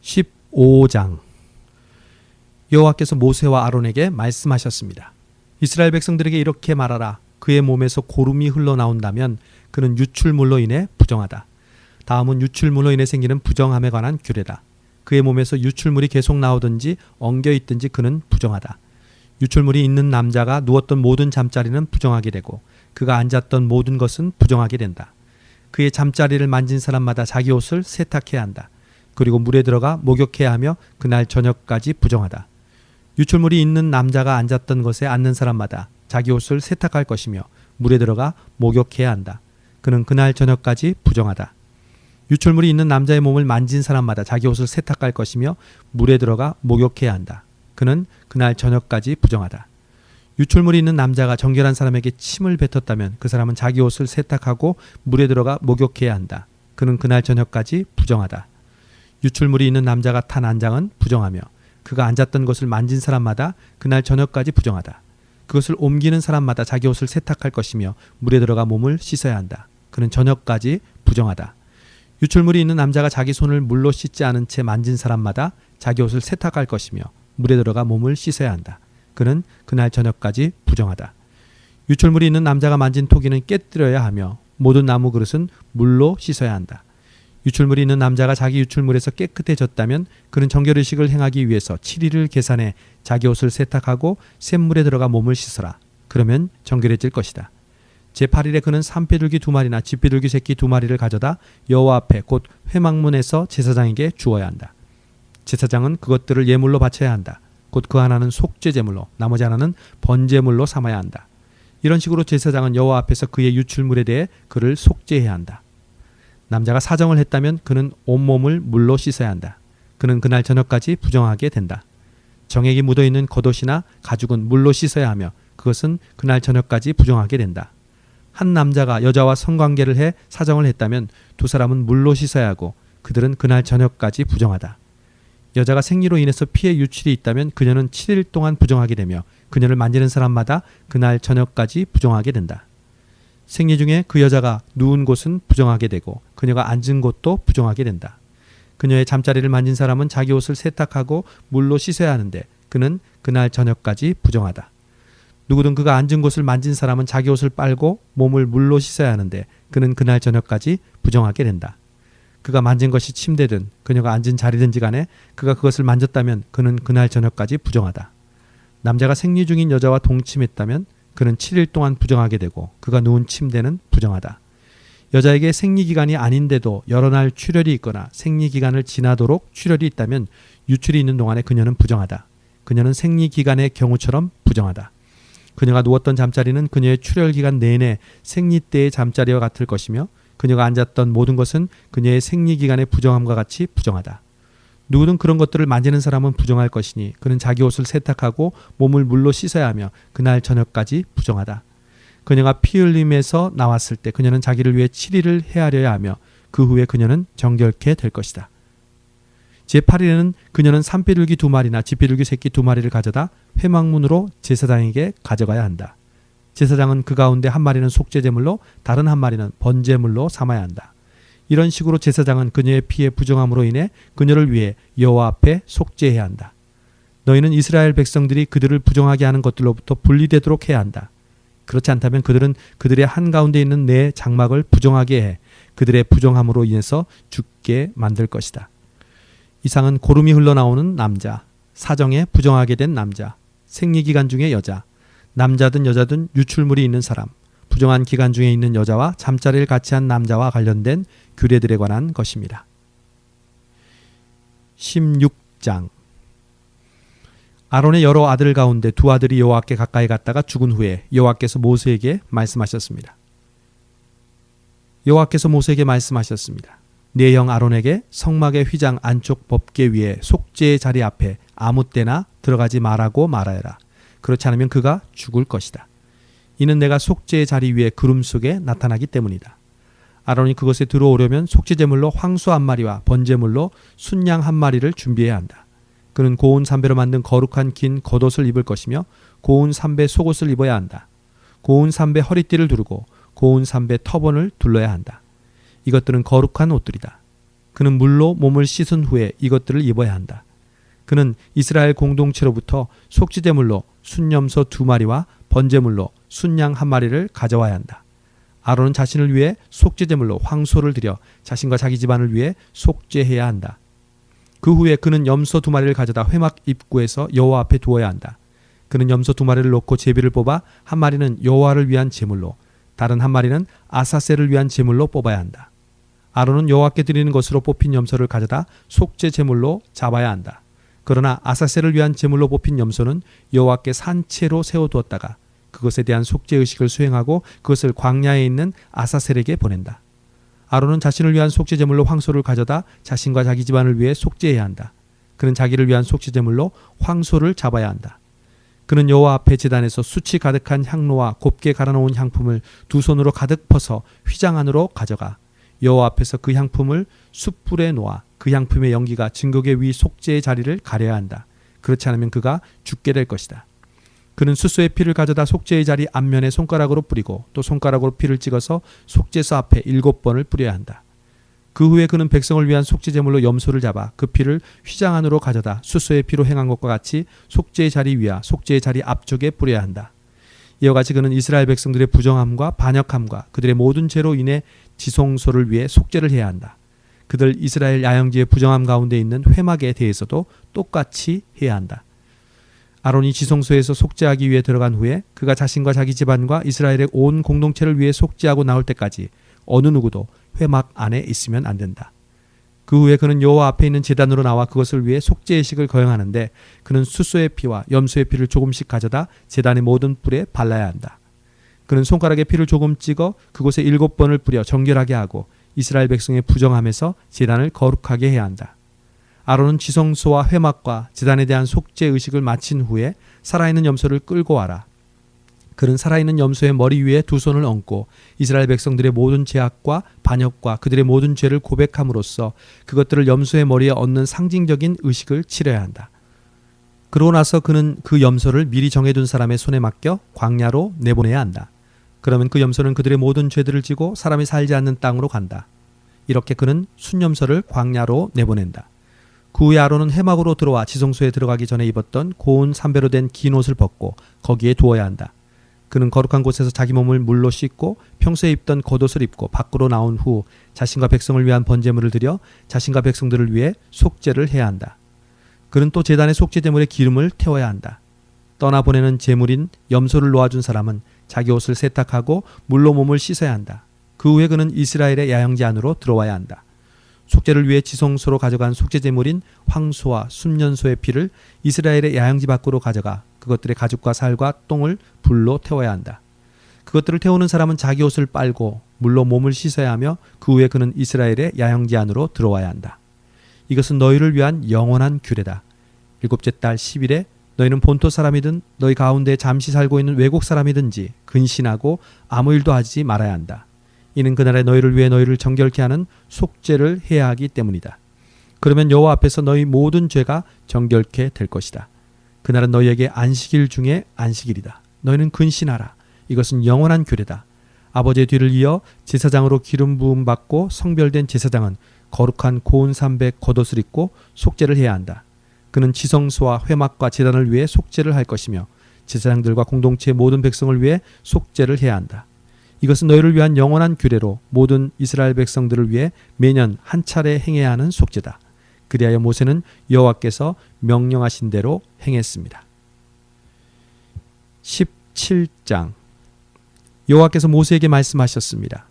15장. 여호와께서 모세와 아론에게 말씀하셨습니다. 이스라엘 백성들에게 이렇게 말하라. 그의 몸에서 고름이 흘러나온다면 그는 유출물로 인해 부정하다. 다음은 유출물로 인해 생기는 부정함에 관한 규례다. 그의 몸에서 유출물이 계속 나오든지 엉겨 있든지 그는 부정하다. 유출물이 있는 남자가 누웠던 모든 잠자리는 부정하게 되고 그가 앉았던 모든 것은 부정하게 된다. 그의 잠자리를 만진 사람마다 자기 옷을 세탁해야 한다. 그리고 물에 들어가 목욕해야 하며 그날 저녁까지 부정하다. 유출물이 있는 남자가 앉았던 것에 앉는 사람마다 자기 옷을 세탁할 것이며 물에 들어가 목욕해야 한다. 그는 그날 저녁까지 부정하다. 유출물이 있는 남자의 몸을 만진 사람마다 자기 옷을 세탁할 것이며 물에 들어가 목욕해야 한다. 그는 그날 저녁까지 부정하다. 유출물이 있는 남자가 정결한 사람에게 침을 뱉었다면 그 사람은 자기 옷을 세탁하고 물에 들어가 목욕해야 한다. 그는 그날 저녁까지 부정하다. 유출물이 있는 남자가 탄 안장은 부정하며 그가 앉았던 것을 만진 사람마다 그날 저녁까지 부정하다. 그것을 옮기는 사람마다 자기 옷을 세탁할 것이며 물에 들어가 몸을 씻어야 한다. 그는 저녁까지 부정하다. 유출물이 있는 남자가 자기 손을 물로 씻지 않은 채 만진 사람마다 자기 옷을 세탁할 것이며 물에 들어가 몸을 씻어야 한다. 그는 그날 저녁까지 부정하다. 유출물이 있는 남자가 만진 토기는 깨뜨려야 하며 모든 나무 그릇은 물로 씻어야 한다. 유출물이 있는 남자가 자기 유출물에서 깨끗해졌다면 그는 정결의식을 행하기 위해서 7일을 계산해 자기 옷을 세탁하고 샘물에 들어가 몸을 씻어라. 그러면 정결해질 것이다. 제8일에 그는 산비둘기 2마리나 쥐비둘기 새끼 2마리를 가져다 여호와 앞에 곧 회막문에서 제사장에게 주어야 한다. 제사장은 그것들을 예물로 바쳐야 한다. 곧 그 하나는 속죄 제물로 나머지 하나는 번제물로 삼아야 한다. 이런 식으로 제사장은 여호와 앞에서 그의 유출물에 대해 그를 속죄해야 한다. 남자가 사정을 했다면 그는 온몸을 물로 씻어야 한다. 그는 그날 저녁까지 부정하게 된다. 정액이 묻어있는 겉옷이나 가죽은 물로 씻어야 하며 그것은 그날 저녁까지 부정하게 된다. 한 남자가 여자와 성관계를 해 사정을 했다면 두 사람은 물로 씻어야 하고 그들은 그날 저녁까지 부정하다. 여자가 생리로 인해서 피해 유출이 있다면 그녀는 7일 동안 부정하게 되며 그녀를 만지는 사람마다 그날 저녁까지 부정하게 된다. 생리 중에 그 여자가 누운 곳은 부정하게 되고 그녀가 앉은 곳도 부정하게 된다. 그녀의 잠자리를 만진 사람은 자기 옷을 세탁하고 물로 씻어야 하는데 그는 그날 저녁까지 부정하다. 누구든 그가 앉은 곳을 만진 사람은 자기 옷을 빨고 몸을 물로 씻어야 하는데 그는 그날 저녁까지 부정하게 된다. 그가 만진 것이 침대든 그녀가 앉은 자리든지 간에 그가 그것을 만졌다면 그는 그날 저녁까지 부정하다. 남자가 생리 중인 여자와 동침했다면 그는 7일 동안 부정하게 되고 그가 누운 침대는 부정하다. 여자에게 생리기간이 아닌데도 여러 날 출혈이 있거나 생리기간을 지나도록 출혈이 있다면 유출이 있는 동안에 그녀는 부정하다. 그녀는 생리기간의 경우처럼 부정하다. 그녀가 누웠던 잠자리는 그녀의 출혈기간 내내 생리 때의 잠자리와 같을 것이며 그녀가 앉았던 모든 것은 그녀의 생리기간의 부정함과 같이 부정하다. 누구든 그런 것들을 만지는 사람은 부정할 것이니 그는 자기 옷을 세탁하고 몸을 물로 씻어야 하며 그날 저녁까지 부정하다. 그녀가 피 흘림에서 나왔을 때 그녀는 자기를 위해 7일을 헤아려야 하며 그 후에 그녀는 정결케 될 것이다. 제8일에는 그녀는 산비둘기 2마리나 쥐비둘기 새끼 2마리를 가져다 회막문으로 제사장에게 가져가야 한다. 제사장은 그 가운데 한 마리는 속죄제물로 다른 한 마리는 번제물로 삼아야 한다. 이런 식으로 제사장은 그녀의 피의 부정함으로 인해 그녀를 위해 여호와 앞에 속죄해야 한다. 너희는 이스라엘 백성들이 그들을 부정하게 하는 것들로부터 분리되도록 해야 한다. 그렇지 않다면 그들은 그들의 한가운데 있는 내 장막을 부정하게 해 그들의 부정함으로 인해서 죽게 만들 것이다. 이상은 고름이 흘러나오는 남자, 사정에 부정하게 된 남자, 생리기간 중의 여자, 남자든 여자든 유출물이 있는 사람, 부정한 기간 중에 있는 여자와 잠자리를 같이 한 남자와 관련된 규례들에 관한 것입니다. 16장. 아론의 여러 아들 가운데 두 아들이 여호와께 가까이 갔다가 죽은 후에 여호와께서 모세에게 말씀하셨습니다. 여호와께서 모세에게 말씀하셨습니다. 네 형 아론에게 성막의 휘장 안쪽 법궤 위에 속죄의 자리 앞에 아무 때나 들어가지 말라고 말하여라. 그렇지 않으면 그가 죽을 것이다. 이는 내가 속죄의 자리 위에 구름 속에 나타나기 때문이다. 아론이 그것에 들어오려면 속죄제물로 황소 한 마리와 번제물로 순양 한 마리를 준비해야 한다. 그는 고운 삼배로 만든 거룩한 긴 겉옷을 입을 것이며 고운 삼배 속옷을 입어야 한다. 고운 삼배 허리띠를 두르고 고운 삼배 터번을 둘러야 한다. 이것들은 거룩한 옷들이다. 그는 물로 몸을 씻은 후에 이것들을 입어야 한다. 그는 이스라엘 공동체로부터 속죄제물로 순염소 2마리와 번제물로 순양 1마리를 가져와야 한다. 아론은 자신을 위해 속죄제물로 황소를 드려 자신과 자기 집안을 위해 속죄해야 한다. 그 후에 그는 염소 2마리를 가져다 회막 입구에서 여호와 앞에 두어야 한다. 그는 염소 2마리를 놓고 제비를 뽑아 1마리는 여호와를 위한 제물로, 다른 1마리는 아사셀을 위한 제물로 뽑아야 한다. 아론은 여호와께 드리는 것으로 뽑힌 염소를 가져다 속죄 제물로 잡아야 한다. 그러나 아사셀을 위한 제물로 뽑힌 염소는 여호와께 산채로 세워두었다가 그것에 대한 속죄 의식을 수행하고 그것을 광야에 있는 아사셀에게 보낸다. 아론은 자신을 위한 속죄 제물로 황소를 가져다 자신과 자기 집안을 위해 속죄해야 한다. 그는 자기를 위한 속죄 제물로 황소를 잡아야 한다. 그는 여호와 앞에 제단에서 수치 가득한 향로와 곱게 갈아놓은 향품을 2손으로 가득 퍼서 휘장 안으로 가져가 여호와 앞에서 그 향품을 숯불에 놓아 그 향품의 연기가 증거계 위 속죄의 자리를 가려야 한다. 그렇지 않으면 그가 죽게 될 것이다. 그는 숫소의 피를 가져다 속죄의 자리 앞면에 손가락으로 뿌리고 또 손가락으로 피를 찍어서 속죄소 앞에 7번을 뿌려야 한다. 그 후에 그는 백성을 위한 속죄 제물로 염소를 잡아 그 피를 휘장 안으로 가져다 숫소의 피로 행한 것과 같이 속죄의 자리 위와 속죄의 자리 앞쪽에 뿌려야 한다. 이와 같이 그는 이스라엘 백성들의 부정함과 반역함과 그들의 모든 죄로 인해 지성소를 위해 속죄를 해야 한다. 그들 이스라엘 야영지의 부정함 가운데 있는 회막에 대해서도 똑같이 해야 한다. 아론이 지성소에서 속죄하기 위해 들어간 후에 그가 자신과 자기 집안과 이스라엘의 온 공동체를 위해 속죄하고 나올 때까지 어느 누구도 회막 안에 있으면 안 된다. 그 후에 그는 여호와 앞에 있는 제단으로 나와 그것을 위해 속죄의식을 거행하는데 그는 숫소의 피와 염소의 피를 조금씩 가져다 제단의 모든 뿔에 발라야 한다. 그는 손가락에 피를 조금 찍어 그곳에 7번을 뿌려 정결하게 하고 이스라엘 백성의 부정함에서 제단을 거룩하게 해야 한다. 아론은 지성소와 회막과 제단에 대한 속죄 의식을 마친 후에 살아있는 염소를 끌고 와라. 그는 살아있는 염소의 머리 위에 2손을 얹고 이스라엘 백성들의 모든 죄악과 반역과 그들의 모든 죄를 고백함으로써 그것들을 염소의 머리에 얹는 상징적인 의식을 치러야 한다. 그러고 나서 그는 그 염소를 미리 정해둔 사람의 손에 맡겨 광야로 내보내야 한다. 그러면 그 염소는 그들의 모든 죄들을 지고 사람이 살지 않는 땅으로 간다. 이렇게 그는 순염소를 광야로 내보낸다. 그 후에 아론은 회막으로 들어와 지성소에 들어가기 전에 입었던 고운 삼배로 된 긴 옷을 벗고 거기에 두어야 한다. 그는 거룩한 곳에서 자기 몸을 물로 씻고 평소에 입던 겉옷을 입고 밖으로 나온 후 자신과 백성을 위한 번제물을 드려 자신과 백성들을 위해 속죄를 해야 한다. 그는 또 제단의 속죄 제물에 기름을 태워야 한다. 떠나보내는 제물인 염소를 놓아준 사람은 자기 옷을 세탁하고 물로 몸을 씻어야 한다. 그 후에 그는 이스라엘의 야영지 안으로 들어와야 한다. 속죄를 위해 지성소로 가져간 속죄 제물인 황소와 순년소의 피를 이스라엘의 야영지 밖으로 가져가 그것들의 가죽과 살과 똥을 불로 태워야 한다. 그것들을 태우는 사람은 자기 옷을 빨고 물로 몸을 씻어야 하며 그 후에 그는 이스라엘의 야영지 안으로 들어와야 한다. 이것은 너희를 위한 영원한 규례다. 7째 달 10일에 너희는 본토 사람이든 너희 가운데 잠시 살고 있는 외국 사람이든지 근신하고 아무 일도 하지 말아야 한다. 이는 그날에 너희를 위해 너희를 정결케 하는 속죄를 해야 하기 때문이다. 그러면 여호와 앞에서 너희 모든 죄가 정결케 될 것이다. 그날은 너희에게 안식일 중에 안식일이다. 너희는 근신하라. 이것은 영원한 규례다. 아버지의 뒤를 이어 제사장으로 기름 부음 받고 성별된 제사장은 거룩한 고운 삼배 겉옷을 입고 속죄를 해야 한다. 그는 지성소와 회막과 제단을 위해 속죄를 할 것이며 제사장들과 공동체의 모든 백성을 위해 속죄를 해야 한다. 이것은 너희를 위한 영원한 규례로 모든 이스라엘 백성들을 위해 매년 한 차례 행해야 하는 속죄다. 그리하여 모세는 여호와께서 명령하신 대로 행했습니다. 17장 여호와께서 모세에게 말씀하셨습니다.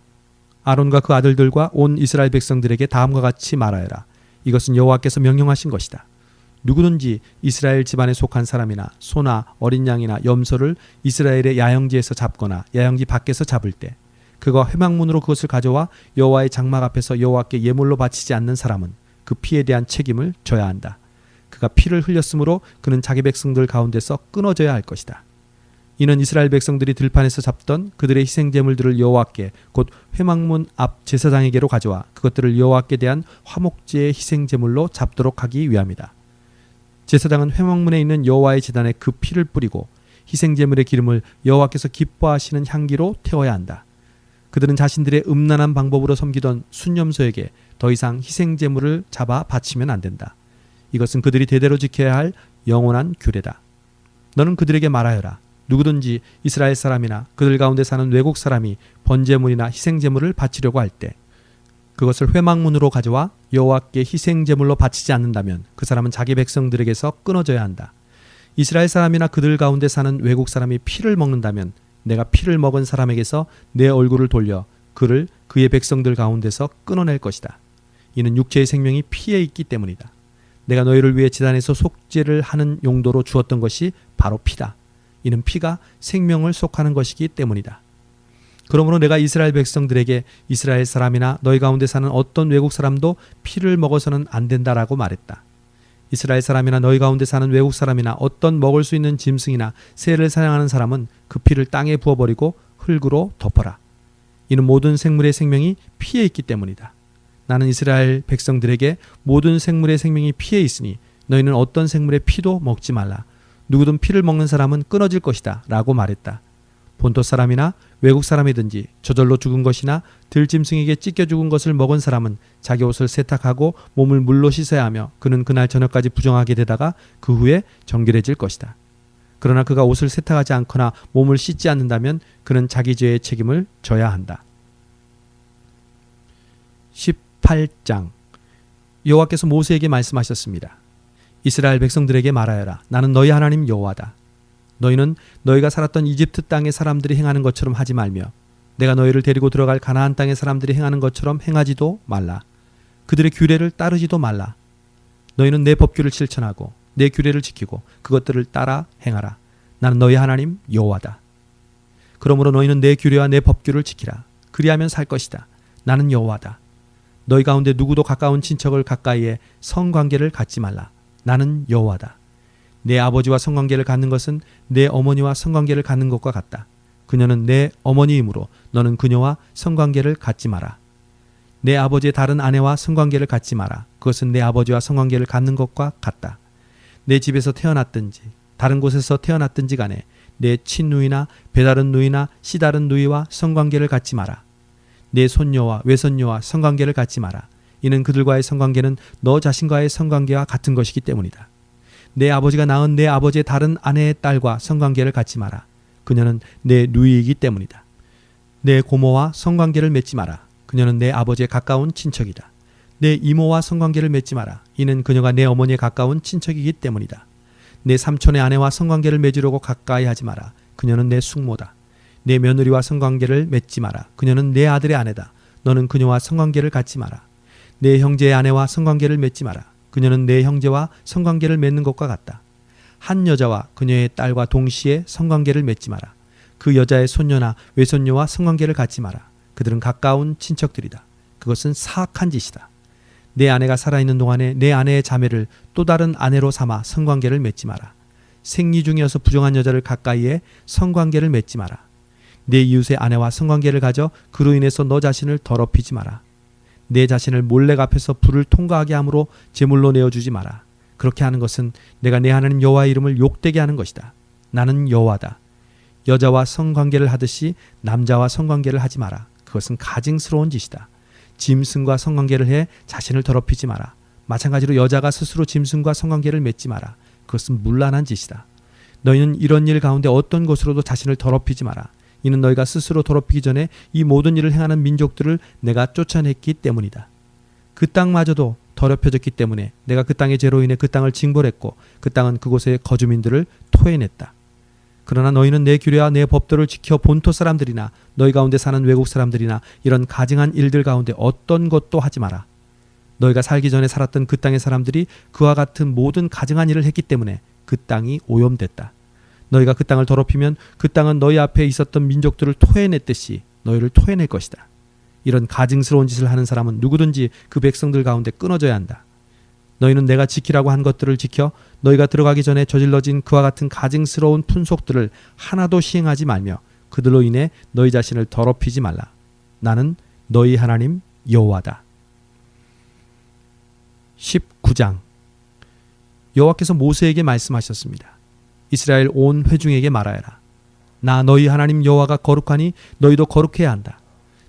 아론과 그 아들들과 온 이스라엘 백성들에게 다음과 같이 말하여라. 이것은 여호와께서 명령하신 것이다. 누구든지 이스라엘 집안에 속한 사람이나 소나 어린 양이나 염소를 이스라엘의 야영지에서 잡거나 야영지 밖에서 잡을 때 그가 회막문으로 그것을 가져와 여호와의 장막 앞에서 여호와께 예물로 바치지 않는 사람은 그 피에 대한 책임을 져야 한다. 그가 피를 흘렸으므로 그는 자기 백성들 가운데서 끊어져야 할 것이다. 이는 이스라엘 백성들이 들판에서 잡던 그들의 희생제물들을 여호와께 곧 회막문 앞 제사장에게로 가져와 그것들을 여호와께 대한 화목제의 희생제물로 잡도록 하기 위함이다. 제사장은 회막문에 있는 여호와의 제단에 그 피를 뿌리고 희생제물의 기름을 여호와께서 기뻐하시는 향기로 태워야 한다. 그들은 자신들의 음란한 방법으로 섬기던 순념소에게 더 이상 희생 제물을 잡아 바치면 안 된다. 이것은 그들이 대대로 지켜야 할 영원한 규례다. 너는 그들에게 말하여라. 누구든지 이스라엘 사람이나 그들 가운데 사는 외국 사람이 번제물이나 희생제물을 바치려고 할 때 그것을 회막문으로 가져와 여호와께 희생제물로 바치지 않는다면 그 사람은 자기 백성들에게서 끊어져야 한다. 이스라엘 사람이나 그들 가운데 사는 외국 사람이 피를 먹는다면 내가 피를 먹은 사람에게서 내 얼굴을 돌려 그를 그의 백성들 가운데서 끊어낼 것이다. 이는 육체의 생명이 피에 있기 때문이다. 내가 너희를 위해 제단에서 속죄를 하는 용도로 주었던 것이 바로 피다. 이는 피가 생명을 속하는 것이기 때문이다. 그러므로 내가 이스라엘 백성들에게 이스라엘 사람이나 너희 가운데 사는 어떤 외국 사람도 피를 먹어서는 안 된다라고 말했다. 이스라엘 사람이나 너희 가운데 사는 외국 사람이나 어떤 먹을 수 있는 짐승이나 새를 사냥하는 사람은 그 피를 땅에 부어버리고 흙으로 덮어라. 이는 모든 생물의 생명이 피에 있기 때문이다. 나는 이스라엘 백성들에게 모든 생물의 생명이 피에 있으니 너희는 어떤 생물의 피도 먹지 말라. 누구든 피를 먹는 사람은 끊어질 것이다 라고 말했다. 본토 사람이나 외국 사람이든지 저절로 죽은 것이나 들짐승에게 찢겨 죽은 것을 먹은 사람은 자기 옷을 세탁하고 몸을 물로 씻어야 하며 그는 그날 저녁까지 부정하게 되다가 그 후에 정결해질 것이다. 그러나 그가 옷을 세탁하지 않거나 몸을 씻지 않는다면 그는 자기 죄의 책임을 져야 한다. 18장 여호와께서 모세에게 말씀하셨습니다. 이스라엘 백성들에게 말하여라. 나는 너희 하나님 여호와다. 너희는 너희가 살았던 이집트 땅의 사람들이 행하는 것처럼 하지 말며 내가 너희를 데리고 들어갈 가나안 땅의 사람들이 행하는 것처럼 행하지도 말라. 그들의 규례를 따르지도 말라. 너희는 내 법규를 실천하고 내 규례를 지키고 그것들을 따라 행하라. 나는 너희 하나님 여호와다. 그러므로 너희는 내 규례와 내 법규를 지키라. 그리하면 살 것이다. 나는 여호와다. 너희 가운데 누구도 가까운 친척을 가까이에 성관계를 갖지 말라. 나는 여호와다. 내 아버지와 성관계를 갖는 것은 내 어머니와 성관계를 갖는 것과 같다. 그녀는 내 어머니이므로 너는 그녀와 성관계를 갖지 마라. 내 아버지의 다른 아내와 성관계를 갖지 마라. 그것은 내 아버지와 성관계를 갖는 것과 같다. 내 집에서 태어났든지 다른 곳에서 태어났든지 간에 내 친누이나 배다른 누이나 씨다른 누이와 성관계를 갖지 마라. 내 손녀와 외손녀와 성관계를 갖지 마라. 이는 그들과의 성관계는 너 자신과의 성관계와 같은 것이기 때문이다. 내 아버지가 낳은 내 아버지의 다른 아내의 딸과 성관계를 갖지 마라. 그녀는 내 누이이기 때문이다. 내 고모와 성관계를 맺지 마라. 그녀는 내 아버지의 가까운 친척이다. 내 이모와 성관계를 맺지 마라. 이는 그녀가 내 어머니의 가까운 친척이기 때문이다. 내 삼촌의 아내와 성관계를 맺으려고 가까이 하지 마라. 그녀는 내 숙모다. 내 며느리와 성관계를 맺지 마라. 그녀는 내 아들의 아내다. 너는 그녀와 성관계를 갖지 마라. 내 형제의 아내와 성관계를 맺지 마라. 그녀는 내 형제와 성관계를 맺는 것과 같다. 한 여자와 그녀의 딸과 동시에 성관계를 맺지 마라. 그 여자의 손녀나 외손녀와 성관계를 갖지 마라. 그들은 가까운 친척들이다. 그것은 사악한 짓이다. 내 아내가 살아있는 동안에 내 아내의 자매를 또 다른 아내로 삼아 성관계를 맺지 마라. 생리 중이어서 부정한 여자를 가까이에 성관계를 맺지 마라. 내 이웃의 아내와 성관계를 가져 그로 인해서 너 자신을 더럽히지 마라. 내 자신을 몰래 갚아서 불을 통과하게 함으로 제물로 내어주지 마라. 그렇게 하는 것은 내가 내 하나님 여호와의 이름을 욕되게 하는 것이다. 나는 여호와다. 여자와 성관계를 하듯이 남자와 성관계를 하지 마라. 그것은 가증스러운 짓이다. 짐승과 성관계를 해 자신을 더럽히지 마라. 마찬가지로 여자가 스스로 짐승과 성관계를 맺지 마라. 그것은 문란한 짓이다. 너희는 이런 일 가운데 어떤 것으로도 자신을 더럽히지 마라. 이는 너희가 스스로 더럽히기 전에 이 모든 일을 행하는 민족들을 내가 쫓아냈기 때문이다. 그 땅마저도 더럽혀졌기 때문에 내가 그 땅의 죄로 인해 그 땅을 징벌했고 그 땅은 그곳의 거주민들을 토해냈다. 그러나 너희는 내 규례와 내 법도를 지켜 본토 사람들이나 너희 가운데 사는 외국 사람들이나 이런 가증한 일들 가운데 어떤 것도 하지 마라. 너희가 살기 전에 살았던 그 땅의 사람들이 그와 같은 모든 가증한 일을 했기 때문에 그 땅이 오염됐다. 너희가 그 땅을 더럽히면 그 땅은 너희 앞에 있었던 민족들을 토해냈듯이 너희를 토해낼 것이다. 이런 가증스러운 짓을 하는 사람은 누구든지 그 백성들 가운데 끊어져야 한다. 너희는 내가 지키라고 한 것들을 지켜 너희가 들어가기 전에 저질러진 그와 같은 가증스러운 풍속들을 하나도 시행하지 말며 그들로 인해 너희 자신을 더럽히지 말라. 나는 너희 하나님 여호와다. 19장 여호와께서 모세에게 말씀하셨습니다. 이스라엘 온 회중에게 말하여라. 나 너희 하나님 여호와가 거룩하니 너희도 거룩해야 한다.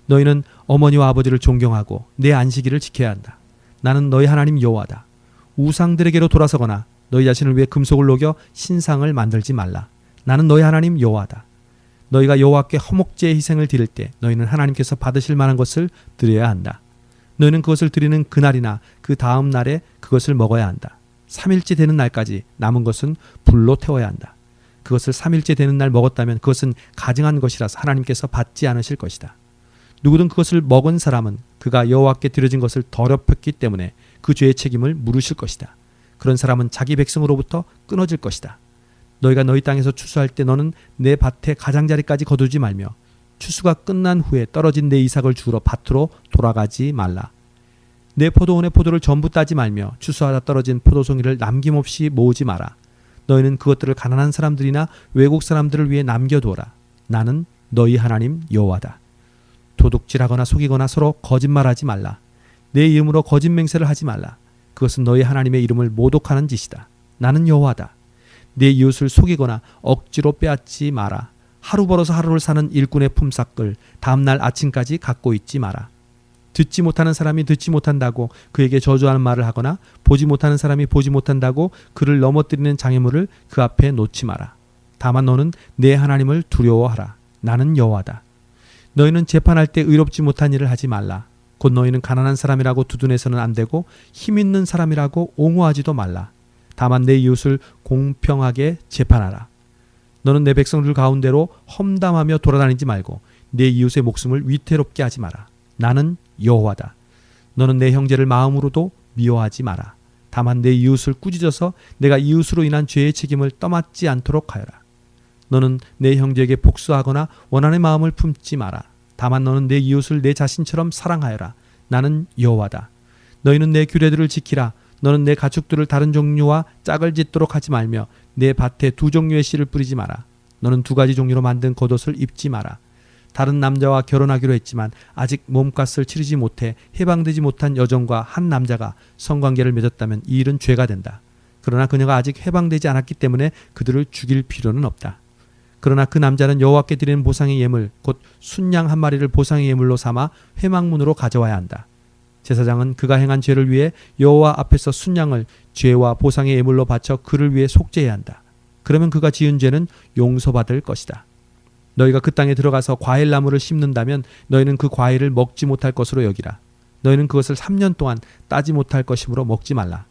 너희는 어머니와 아버지를 존경하고 내 안식일을 지켜야 한다. 나는 너희 하나님 여호와다. 우상들에게로 돌아서거나 너희 자신을 위해 금속을 녹여 신상을 만들지 말라. 나는 너희 하나님 여호와다. 너희가 여호와께 화목제의 희생을 드릴 때 너희는 하나님께서 받으실 만한 것을 드려야 한다. 너희는 그것을 드리는 그날이나 그 다음 날에 그것을 먹어야 한다. 3일째 되는 날까지 남은 것은 불로 태워야 한다. 그것을 3일째 되는 날 먹었다면 그것은 가증한 것이라서 하나님께서 받지 않으실 것이다. 누구든 그것을 먹은 사람은 그가 여호와께 드려진 것을 더럽혔기 때문에 그 죄의 책임을 물으실 것이다. 그런 사람은 자기 백성으로부터 끊어질 것이다. 너희가 너희 땅에서 추수할 때 너는 내 밭의 가장자리까지 거두지 말며 추수가 끝난 후에 떨어진 내 이삭을 주우러 밭으로 돌아가지 말라. 내 포도원의 포도를 전부 따지 말며 추수하다 떨어진 포도송이를 남김없이 모으지 마라. 너희는 그것들을 가난한 사람들이나 외국 사람들을 위해 남겨두어라. 나는 너희 하나님 여호와다. 도둑질하거나 속이거나 서로 거짓말하지 말라. 내 이름으로 거짓 맹세를 하지 말라. 그것은 너희 하나님의 이름을 모독하는 짓이다. 나는 여호와다. 내 이웃을 속이거나 억지로 빼앗지 마라. 하루 벌어서 하루를 사는 일꾼의 품삯을 다음날 아침까지 갖고 있지 마라. 듣지 못하는 사람이 듣지 못한다고 그에게 저주하는 말을 하거나 보지 못하는 사람이 보지 못한다고 그를 넘어뜨리는 장애물을 그 앞에 놓지 마라. 다만 너는 내 하나님을 두려워하라. 나는 여호와다. 너희는 재판할 때 의롭지 못한 일을 하지 말라. 곧 너희는 가난한 사람이라고 두둔해서는 안 되고 힘 있는 사람이라고 옹호하지도 말라. 다만 내 이웃을 공평하게 재판하라. 너는 내 백성들 가운데로 험담하며 돌아다니지 말고 내 이웃의 목숨을 위태롭게 하지 마라. 나는 여호와다. 너는 내 형제를 마음으로도 미워하지 마라. 다만 내 이웃을 꾸짖어서 내가 이웃으로 인한 죄의 책임을 떠맡지 않도록 하여라. 너는 내 형제에게 복수하거나 원한의 마음을 품지 마라. 다만 너는 내 이웃을 내 자신처럼 사랑하여라. 나는 여호와다. 너희는 내 규례들을 지키라. 너는 내 가축들을 다른 종류와 짝을 짓도록 하지 말며 내 밭에 두 종류의 씨를 뿌리지 마라. 너는 두 가지 종류로 만든 겉옷을 입지 마라. 다른 남자와 결혼하기로 했지만 아직 몸값을 치르지 못해 해방되지 못한 여종과 한 남자가 성관계를 맺었다면 이 일은 죄가 된다. 그러나 그녀가 아직 해방되지 않았기 때문에 그들을 죽일 필요는 없다. 그러나 그 남자는 여호와께 드리는 보상의 예물 곧 순양 한 마리를 보상의 예물로 삼아 회막문으로 가져와야 한다. 제사장은 그가 행한 죄를 위해 여호와 앞에서 순양을 죄와 보상의 예물로 바쳐 그를 위해 속죄해야 한다. 그러면 그가 지은 죄는 용서받을 것이다. 너희가 그 땅에 들어가서 과일 나무를 심는다면 너희는 그 과일을 먹지 못할 것으로 여기라. 너희는 그것을 3년 동안 따지 못할 것이므로 먹지 말라.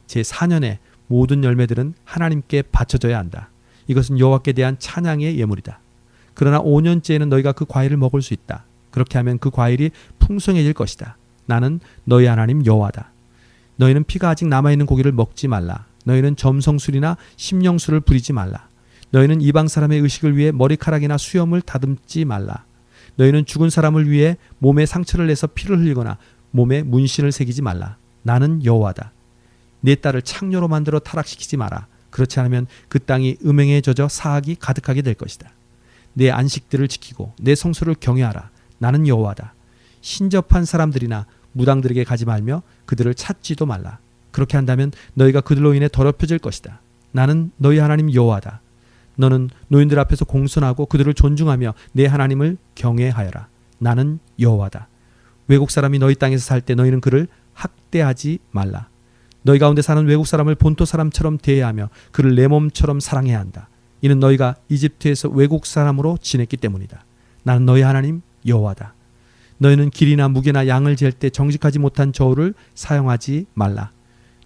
제4년에 모든 열매들은 하나님께 바쳐져야 한다. 이것은 여호와께 대한 찬양의 예물이다. 그러나 5년째에는 너희가 그 과일을 먹을 수 있다. 그렇게 하면 그 과일이 풍성해질 것이다. 나는 너희 하나님 여호와다. 너희는 피가 아직 남아있는 고기를 먹지 말라. 너희는 점성술이나 심령술을 부리지 말라. 너희는 이방 사람의 의식을 위해 머리카락이나 수염을 다듬지 말라. 너희는 죽은 사람을 위해 몸에 상처를 내서 피를 흘리거나 몸에 문신을 새기지 말라. 나는 여호와다. 내 딸을 창녀로 만들어 타락시키지 마라. 그렇지 않으면 그 땅이 음행에 젖어 사악이 가득하게 될 것이다. 내 안식들을 지키고 내 성소를 경외하라. 나는 여호와다. 신접한 사람들이나 무당들에게 가지 말며 그들을 찾지도 말라. 그렇게 한다면 너희가 그들로 인해 더럽혀질 것이다. 나는 너희 하나님 여호와다. 너는 노인들 앞에서 공손하고 그들을 존중하며 내 하나님을 경외하여라. 나는 여호와다. 외국 사람이 너희 땅에서 살 때 너희는 그를 학대하지 말라. 너희 가운데 사는 외국 사람을 본토 사람처럼 대해하며 그를 내 몸처럼 사랑해야 한다. 이는 너희가 이집트에서 외국 사람으로 지냈기 때문이다. 나는 너희 하나님 여호와다. 너희는 길이나 무게나 양을 잴 때 정직하지 못한 저울을 사용하지 말라.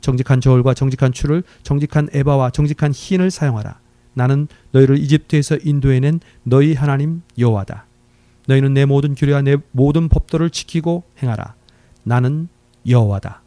정직한 저울과 정직한 추를 정직한 에바와 정직한 흰을 사용하라. 나는 너희를 이집트에서 인도해낸 너희 하나님 여호와다. 너희는 내 모든 규례와 내 모든 법도를 지키고 행하라. 나는 여호와다.